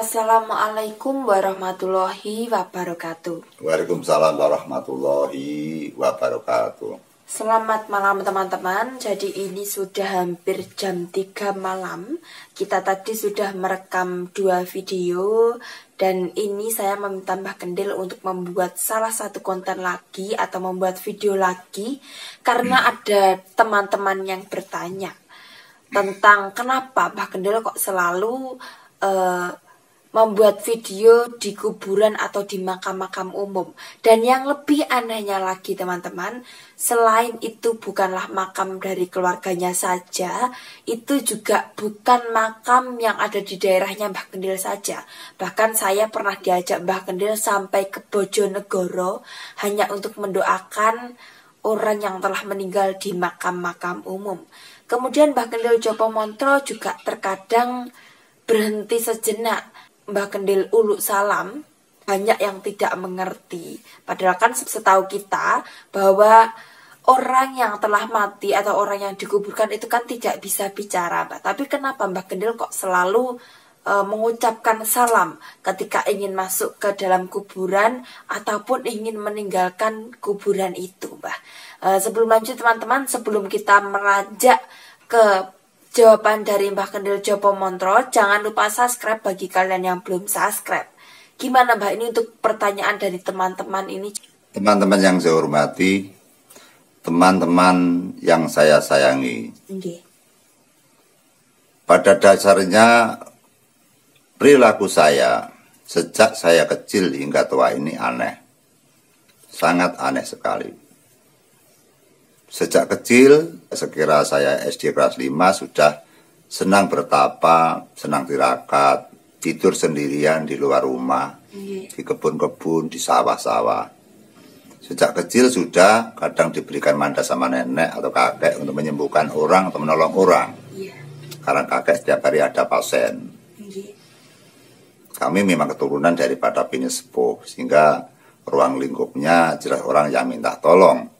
Assalamualaikum warahmatullahi wabarakatuh. Waalaikumsalam warahmatullahi wabarakatuh. Selamat malam teman-teman. Jadi ini sudah hampir jam 3 malam. Kita tadi sudah merekam 2 video. Dan ini saya meminta Mbah Kendil untuk membuat salah satu konten lagi atau membuat video lagi. Karena ada teman-teman yang bertanya tentang kenapa Mbah Kendil kok selalu membuat video di kuburan atau di makam-makam umum. Dan yang lebih anehnya lagi teman-teman, selain itu bukanlah makam dari keluarganya saja, itu juga bukan makam yang ada di daerahnya Mbah Kendil saja. Bahkan saya pernah diajak Mbah Kendil sampai ke Bojonegoro hanya untuk mendoakan orang yang telah meninggal di makam-makam umum. Kemudian Mbah Kendil Jopomontro juga terkadang berhenti sejenak. Mbah Kendil Uluk Salam banyak yang tidak mengerti. Padahal kan setahu kita bahwa orang yang telah mati atau orang yang dikuburkan itu kan tidak bisa bicara, Mbak. Tapi kenapa Mbah Kendil kok selalu mengucapkan salam ketika ingin masuk ke dalam kuburan ataupun ingin meninggalkan kuburan itu, Mbah? Sebelum lanjut teman-teman, sebelum kita merajak ke jawaban dari Mbah Kendil Jopomontro, jangan lupa subscribe bagi kalian yang belum subscribe. Gimana Mbak ini untuk pertanyaan dari teman-teman ini? Teman-teman yang saya hormati, teman-teman yang saya sayangi. Okay. Pada dasarnya perilaku saya sejak saya kecil hingga tua ini aneh. Sangat aneh sekali. Sejak kecil, sekira saya SD kelas 5 sudah senang bertapa, senang tirakat, tidur sendirian di luar rumah, di kebun-kebun, di sawah-sawah. Sejak kecil sudah kadang diberikan mandat sama nenek atau kakek untuk menyembuhkan orang atau menolong orang. Karena kakek setiap hari ada pasien. Kami memang keturunan daripada bini sepuh, sehingga ruang lingkupnya jelas orang yang minta tolong.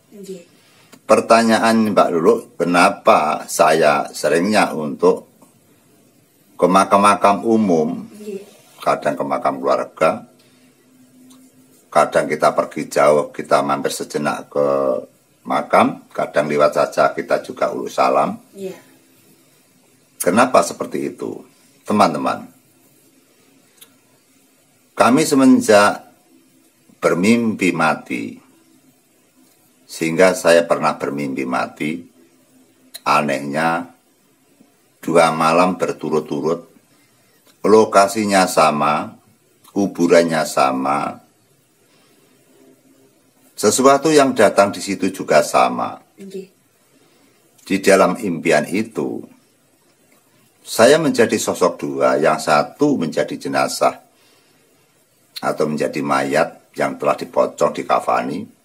Pertanyaan Mbak Lulu, kenapa saya seringnya untuk ke makam-makam umum, kadang ke makam keluarga, kadang kita pergi jauh, kita mampir sejenak ke makam, kadang lewat saja kita juga uluk salam. Kenapa seperti itu? Teman-teman, kami semenjak bermimpi mati, sehingga saya pernah bermimpi mati. Anehnya 2 malam berturut-turut, lokasinya sama, kuburannya sama, sesuatu yang datang di situ juga sama. Di dalam impian itu saya menjadi sosok 2, yang satu menjadi jenazah atau menjadi mayat yang telah dipocong, dikafani.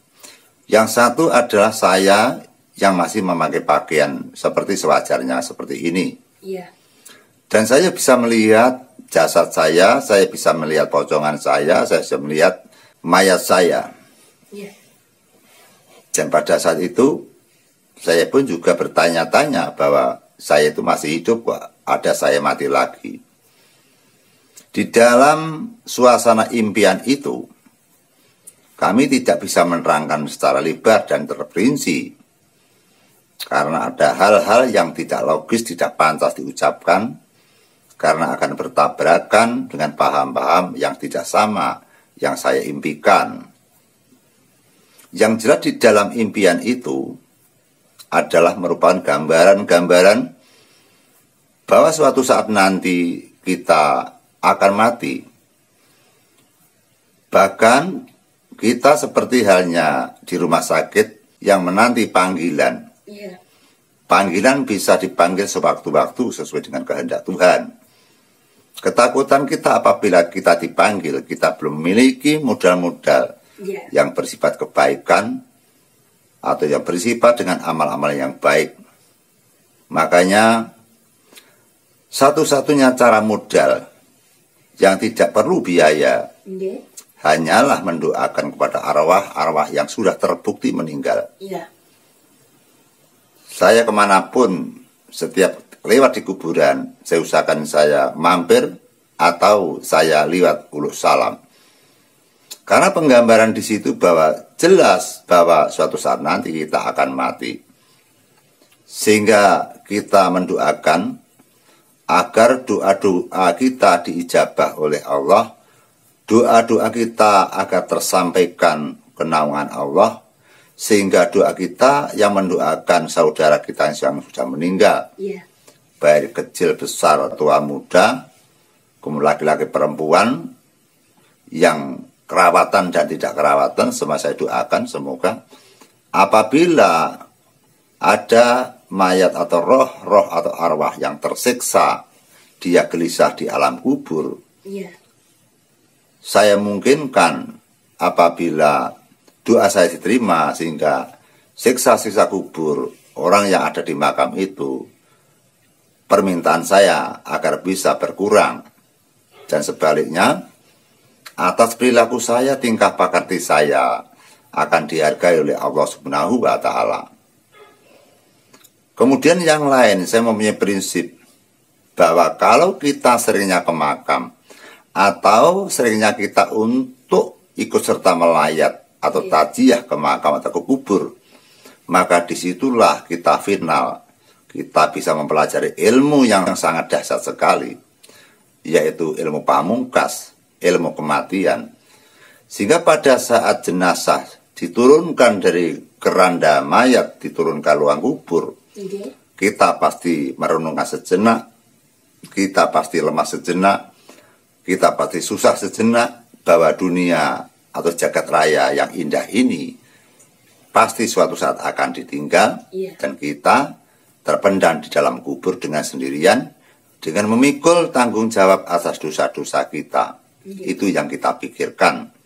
Yang satu adalah saya yang masih memakai pakaian seperti sewajarnya, seperti ini. Dan saya bisa melihat jasad saya bisa melihat pocongan saya bisa melihat mayat saya. Dan pada saat itu, saya pun juga bertanya-tanya bahwa saya itu masih hidup, kok ada saya mati lagi. Di dalam suasana impian itu, kami tidak bisa menerangkan secara lebar dan terperinci. Karena ada hal-hal yang tidak logis, tidak pantas diucapkan. Karena akan bertabrakan dengan paham-paham yang tidak sama yang saya impikan. Yang jelas di dalam impian itu adalah merupakan gambaran-gambaran bahwa suatu saat nanti kita akan mati. Bahkan kita seperti halnya di rumah sakit yang menanti panggilan. Panggilan bisa dipanggil sewaktu-waktu sesuai dengan kehendak Tuhan. Ketakutan kita apabila kita dipanggil, kita belum memiliki modal-modal yang bersifat kebaikan atau yang bersifat dengan amal-amal yang baik. Makanya satu-satunya cara modal yang tidak perlu biaya hanyalah mendoakan kepada arwah-arwah yang sudah terbukti meninggal. Saya kemanapun, setiap lewat di kuburan, saya usahakan saya mampir atau saya liwat uluk salam. Karena penggambaran di situ bahwa jelas bahwa suatu saat nanti kita akan mati. Sehingga kita mendoakan agar doa-doa kita diijabah oleh Allah, doa-doa kita agar tersampaikan ke naungan Allah, sehingga doa kita yang mendoakan saudara kita yang sudah meninggal, baik kecil, besar, tua, muda, kemudian laki-laki, perempuan, yang kerawatan dan tidak kerawatan, semua saya doakan semoga apabila ada mayat atau roh atau arwah yang tersiksa, dia gelisah di alam kubur, saya mungkinkan apabila doa saya diterima sehingga siksa-siksa kubur orang yang ada di makam itu, permintaan saya agar bisa berkurang. Dan sebaliknya, atas perilaku saya, tingkah pakarti saya akan dihargai oleh Allah Subhanahu wa Ta'ala. Kemudian yang lain, saya mempunyai prinsip bahwa kalau kita seringnya ke makam atau seringnya kita untuk ikut serta melayat atau tajiah ke makam atau ke kubur, maka disitulah kita final, kita bisa mempelajari ilmu yang sangat dahsyat sekali, yaitu ilmu pamungkas, ilmu kematian. Sehingga pada saat jenazah diturunkan dari keranda mayat, diturunkan ruang kubur, kita pasti merenungkan sejenak, kita pasti lemah sejenak, kita pasti susah sejenak, bahwa dunia atau jagat raya yang indah ini pasti suatu saat akan ditinggal, dan kita terpendam di dalam kubur dengan sendirian, dengan memikul tanggung jawab atas dosa-dosa kita. Itu yang kita pikirkan.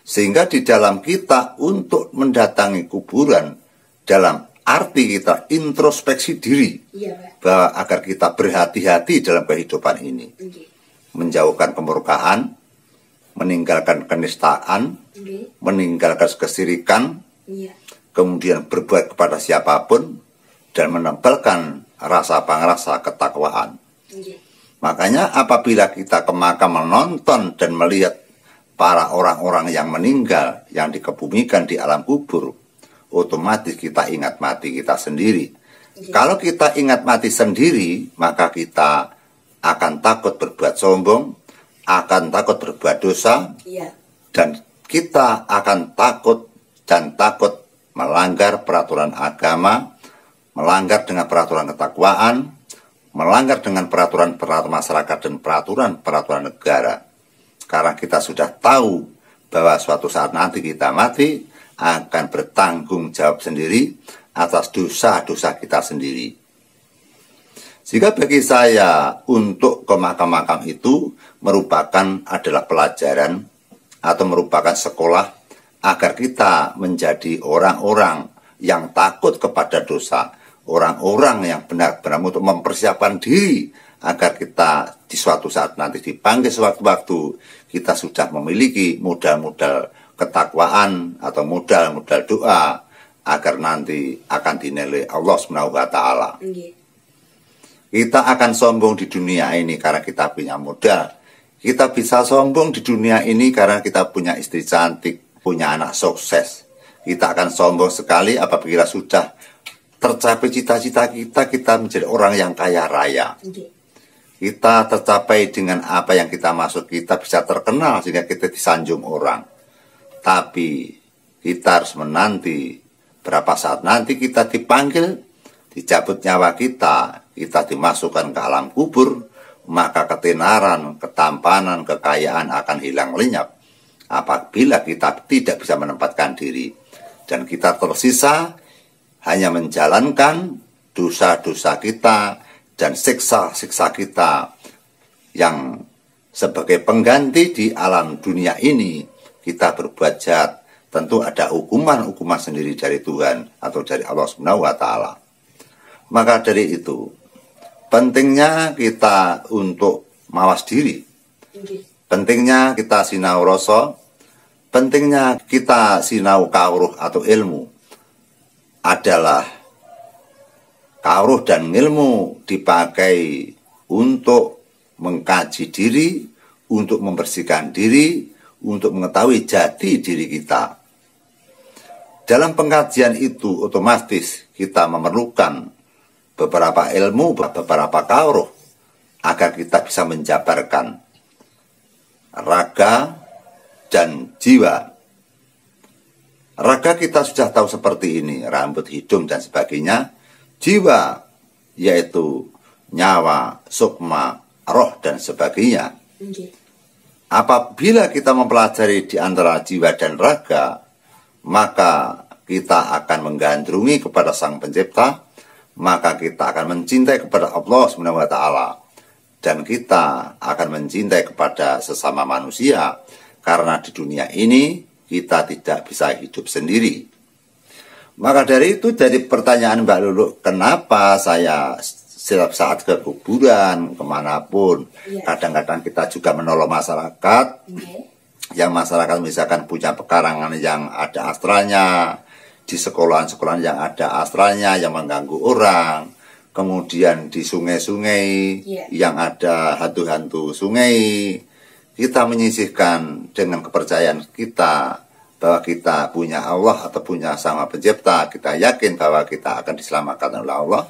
Sehingga di dalam kita untuk mendatangi kuburan, dalam arti kita introspeksi diri, bahwa agar kita berhati-hati dalam kehidupan ini, menjauhkan kemurkaan, meninggalkan kenistaan, meninggalkan kesirikan, kemudian berbuat kepada siapapun, dan menempelkan rasa pangrasa ketakwaan. Makanya apabila kita ke makam menonton dan melihat para orang-orang yang meninggal, yang dikebumikan di alam kubur, otomatis kita ingat mati kita sendiri. Kalau kita ingat mati sendiri, maka kita akan takut berbuat sombong, akan takut berbuat dosa, dan kita akan takut melanggar peraturan agama, melanggar dengan peraturan ketakwaan, melanggar dengan peraturan-peraturan masyarakat dan peraturan-peraturan negara. Karena kita sudah tahu bahwa suatu saat nanti kita mati akan bertanggung jawab sendiri atas dosa-dosa kita sendiri. Sehingga bagi saya untuk ke makam-makam itu adalah pelajaran atau merupakan sekolah agar kita menjadi orang-orang yang takut kepada dosa, orang-orang yang benar-benar untuk mempersiapkan diri agar kita di suatu saat nanti dipanggil sewaktu-waktu, kita sudah memiliki modal-modal ketakwaan atau modal-modal doa agar nanti akan dinilai Allah Subhanahu wa Ta'ala. Kita akan sombong di dunia ini karena kita punya modal. Kita bisa sombong di dunia ini karena kita punya istri cantik, punya anak sukses. Kita akan sombong sekali apabila sudah tercapai cita-cita kita, kita menjadi orang yang kaya raya. Kita tercapai dengan apa yang kita maksud, kita bisa terkenal sehingga kita disanjung orang. Tapi kita harus menanti berapa saat nanti kita dipanggil, dicabut nyawa kita dimasukkan ke alam kubur, maka ketenaran, ketampanan, kekayaan akan hilang lenyap apabila kita tidak bisa menempatkan diri. Dan kita tersisa hanya menjalankan dosa-dosa kita dan siksa-siksa kita yang sebagai pengganti di alam dunia ini. Kita berbuat jahat, tentu ada hukuman-hukuman sendiri dari Tuhan atau dari Allah Subhanahu wa Ta'ala. Maka dari itu pentingnya kita untuk mawas diri, pentingnya kita sinau rasa, pentingnya kita sinau kawruh atau ilmu adalah kawruh dan ilmu dipakai untuk mengkaji diri, untuk membersihkan diri, untuk mengetahui jati diri kita. Dalam pengkajian itu otomatis kita memerlukan beberapa ilmu, beberapa kauruh agar kita bisa menjabarkan raga dan jiwa. Raga kita sudah tahu seperti ini, rambut, hidung dan sebagainya. Jiwa yaitu nyawa, sukma, roh dan sebagainya. Apabila kita mempelajari di antara jiwa dan raga, maka kita akan menggandrungi kepada Sang Pencipta, maka kita akan mencintai kepada Allah Subhanahu wa Ta'ala, dan kita akan mencintai kepada sesama manusia, karena di dunia ini kita tidak bisa hidup sendiri. Maka dari itu jadi pertanyaan Mbak Lulu, kenapa saya setiap saat ke kuburan, kemanapun, kadang-kadang kita juga menolong masyarakat, yang masyarakat misalkan punya pekarangan yang ada astralnya, di sekolahan-sekolahan yang ada astralnya, yang mengganggu orang, kemudian di sungai-sungai yang ada hantu-hantu sungai, kita menyisihkan dengan kepercayaan kita bahwa kita punya Allah atau punya Sang Pencipta, kita yakin bahwa kita akan diselamatkan oleh Allah.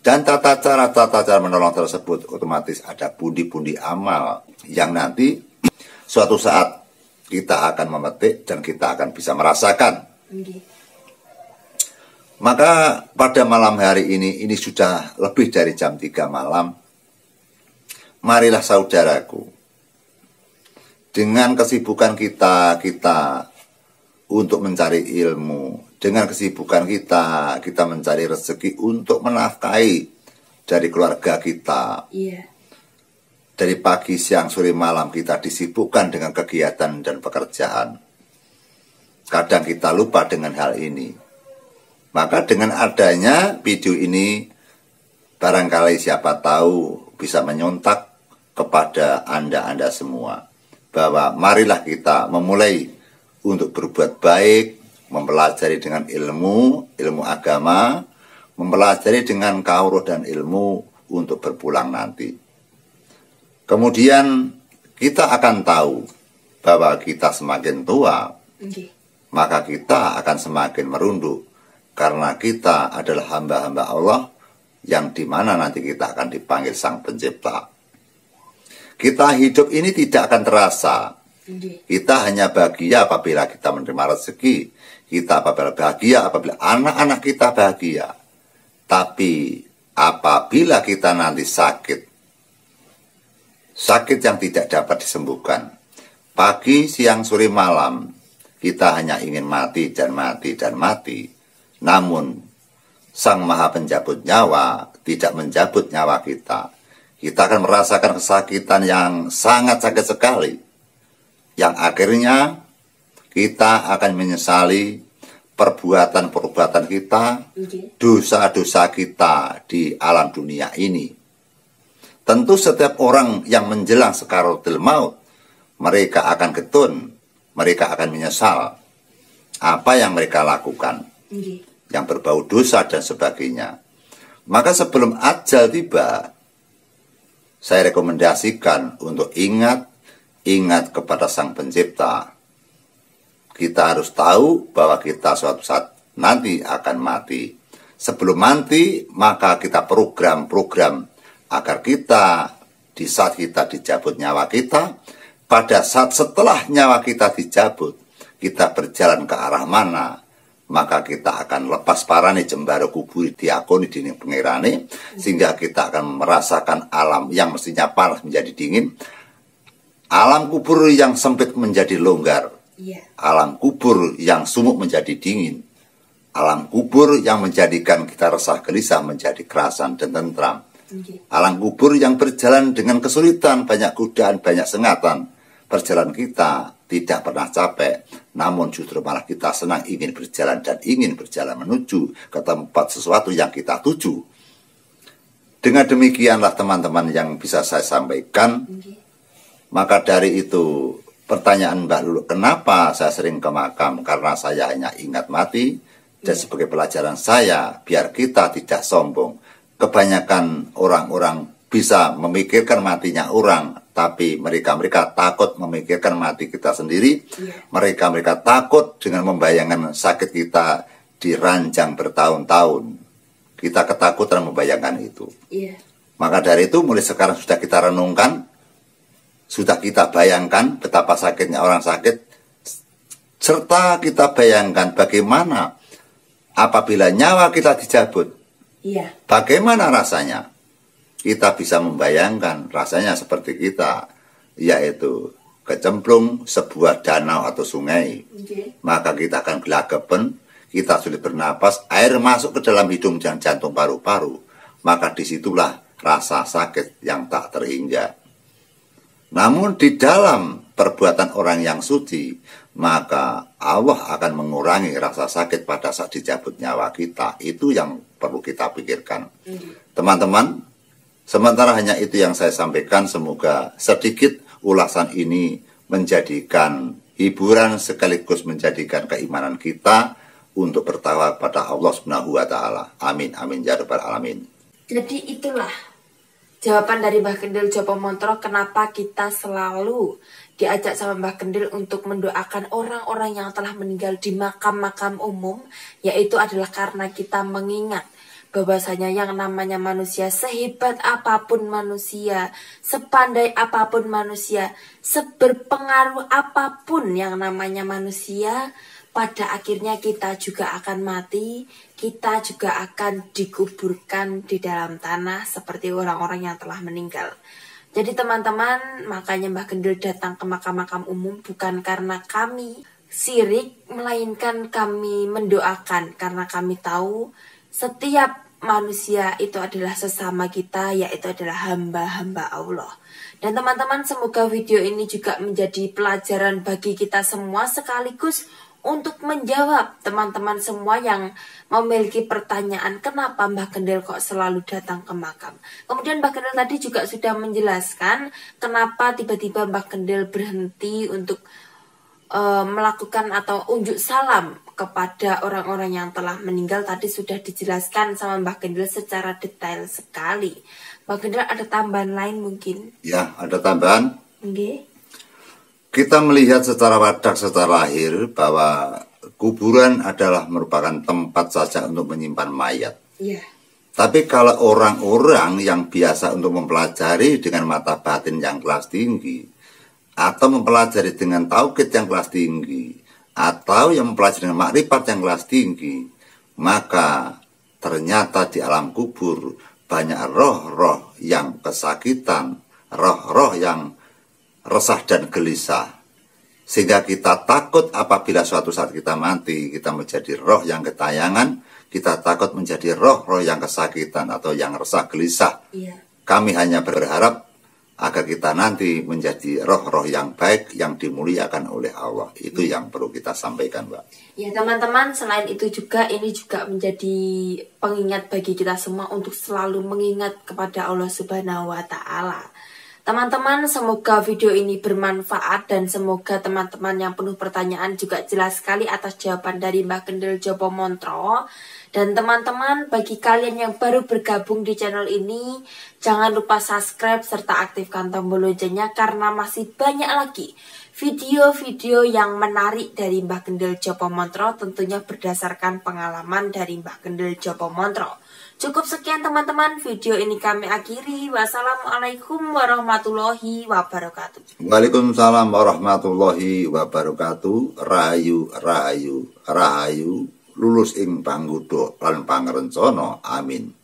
Dan tata cara menolong tersebut otomatis ada pundi-pundi amal yang nanti suatu saat kita akan memetik dan kita akan bisa merasakan. Maka pada malam hari ini sudah lebih dari jam 3 malam. Marilah saudaraku, dengan kesibukan kita untuk mencari ilmu, dengan kesibukan kita mencari rezeki untuk menafkahi dari keluarga kita. Dari pagi, siang, sore, malam kita disibukkan dengan kegiatan dan pekerjaan. Kadang kita lupa dengan hal ini. Maka dengan adanya video ini, barangkali siapa tahu bisa menyontak kepada Anda semua, bahwa marilah kita memulai untuk berbuat baik, mempelajari dengan ilmu agama, mempelajari dengan kauruh dan ilmu untuk berpulang nanti. Kemudian kita akan tahu bahwa kita semakin tua, maka kita akan semakin merunduk, karena kita adalah hamba-hamba Allah yang dimana nanti kita akan dipanggil Sang Pencipta. Kita hidup ini tidak akan terasa. Kita hanya bahagia apabila kita menerima rezeki, kita apabila bahagia apabila anak-anak kita bahagia. Tapi apabila kita nanti sakit yang tidak dapat disembuhkan, pagi, siang, sore, malam, kita hanya ingin mati dan mati dan mati. Namun Sang Maha Pencabut nyawa tidak mencabut nyawa kita. Kita akan merasakan kesakitan yang sangat sakit sekali, yang akhirnya kita akan menyesali perbuatan-perbuatan kita, dosa-dosa kita di alam dunia ini. Tentu setiap orang yang menjelang sakaratul maut, mereka akan getun, mereka akan menyesal apa yang mereka lakukan, yang berbau dosa dan sebagainya. Maka sebelum ajal tiba, saya rekomendasikan untuk ingat kepada Sang Pencipta. Kita harus tahu bahwa kita suatu saat nanti akan mati. Sebelum mati, maka kita program agar kita di saat kita dicabut nyawa kita, pada saat setelah nyawa kita dicabut, kita berjalan ke arah mana, maka kita akan lepas parane jembaro kubur diakoni dini pengirane, sehingga kita akan merasakan alam yang mestinya panas menjadi dingin, alam kubur yang sempit menjadi longgar, alam kubur yang sumuk menjadi dingin, alam kubur yang menjadikan kita resah gelisah menjadi kerasan dan tentram, alam kubur yang berjalan dengan kesulitan, banyak godaan, banyak sengatan. Perjalanan kita tidak pernah capek, namun justru malah kita senang ingin berjalan dan ingin berjalan menuju ke tempat sesuatu yang kita tuju. Dengan demikianlah teman-teman yang bisa saya sampaikan. Maka dari itu pertanyaan Mbak Lulu, kenapa saya sering ke makam? Karena saya hanya ingat mati, dan sebagai pelajaran saya biar kita tidak sombong. Kebanyakan orang-orang bisa memikirkan matinya orang, tapi mereka takut memikirkan mati kita sendiri. Mereka takut dengan membayangkan sakit kita diranjang bertahun-tahun. Kita ketakutan membayangkan itu. Maka dari itu mulai sekarang sudah kita renungkan, sudah kita bayangkan betapa sakitnya orang sakit, serta kita bayangkan bagaimana apabila nyawa kita dicabut. Bagaimana rasanya? Kita bisa membayangkan rasanya seperti kita, yaitu kecemplung sebuah danau atau sungai. Maka kita akan gelagapan, kita sulit bernapas, air masuk ke dalam hidung dan jantung paru-paru. Maka disitulah rasa sakit yang tak terhingga. Namun di dalam perbuatan orang yang suci, maka Allah akan mengurangi rasa sakit pada saat dicabut nyawa kita. Itu yang perlu kita pikirkan. Teman-teman, sementara hanya itu yang saya sampaikan. Semoga sedikit ulasan ini menjadikan hiburan sekaligus menjadikan keimanan kita untuk bertawakal pada Allah Subhanahu wa taala. Amin amin ya rabbal alamin. Jadi itulah jawaban dari Mbah Kendil Jopomontro kenapa kita selalu diajak sama Mbah Kendil untuk mendoakan orang-orang yang telah meninggal di makam-makam umum, yaitu adalah karena kita mengingat bahwasanya yang namanya manusia, sehebat apapun manusia, sepandai apapun manusia, seberpengaruh apapun yang namanya manusia, pada akhirnya kita juga akan mati, kita juga akan dikuburkan di dalam tanah seperti orang-orang yang telah meninggal. Jadi teman-teman, makanya Mbah Kendil datang ke makam-makam umum bukan karena kami sirik, melainkan kami mendoakan karena kami tahu setiap manusia itu adalah sesama kita, yaitu adalah hamba-hamba Allah. Dan teman-teman, semoga video ini juga menjadi pelajaran bagi kita semua, sekaligus untuk menjawab teman-teman semua yang memiliki pertanyaan kenapa Mbah Kendil kok selalu datang ke makam. Kemudian Mbah Kendil tadi juga sudah menjelaskan kenapa tiba-tiba Mbah Kendil berhenti untuk melakukan atau unjuk salam kepada orang-orang yang telah meninggal. Tadi sudah dijelaskan sama Mbah Kendil secara detail sekali. Mbah Kendil ada tambahan lain mungkin? Ya, ada tambahan. Kita melihat secara wadak, secara lahir bahwa kuburan adalah merupakan tempat saja untuk menyimpan mayat. Tapi kalau orang-orang yang biasa untuk mempelajari dengan mata batin yang kelas tinggi, atau mempelajari dengan tauhid yang kelas tinggi, atau yang mempelajari dengan makrifat yang kelas tinggi, maka ternyata di alam kubur banyak roh-roh yang kesakitan, roh-roh yang resah dan gelisah, sehingga kita takut apabila suatu saat kita mati, kita menjadi roh yang ketayangan, kita takut menjadi roh-roh yang kesakitan atau yang resah gelisah. Kami hanya berharap agar kita nanti menjadi roh-roh yang baik, yang dimuliakan oleh Allah. Itu yang perlu kita sampaikan, Mbak. Ya teman-teman, selain itu juga ini juga menjadi pengingat bagi kita semua untuk selalu mengingat kepada Allah Subhanahu wa taala. Teman-teman, semoga video ini bermanfaat dan semoga teman-teman yang penuh pertanyaan juga jelas sekali atas jawaban dari Mbah Kendil Jopomontro. Dan teman-teman, bagi kalian yang baru bergabung di channel ini, jangan lupa subscribe serta aktifkan tombol loncengnya karena masih banyak lagi video-video yang menarik dari Mbah Kendil Jopomontro, tentunya berdasarkan pengalaman dari Mbah Kendil Jopomontro. Cukup sekian teman-teman, video ini kami akhiri. Wassalamualaikum warahmatullahi wabarakatuh. Waalaikumsalam warahmatullahi wabarakatuh. Rahayu, rahayu, rahayu, lulus ing panggoda lan pangrencana. Amin.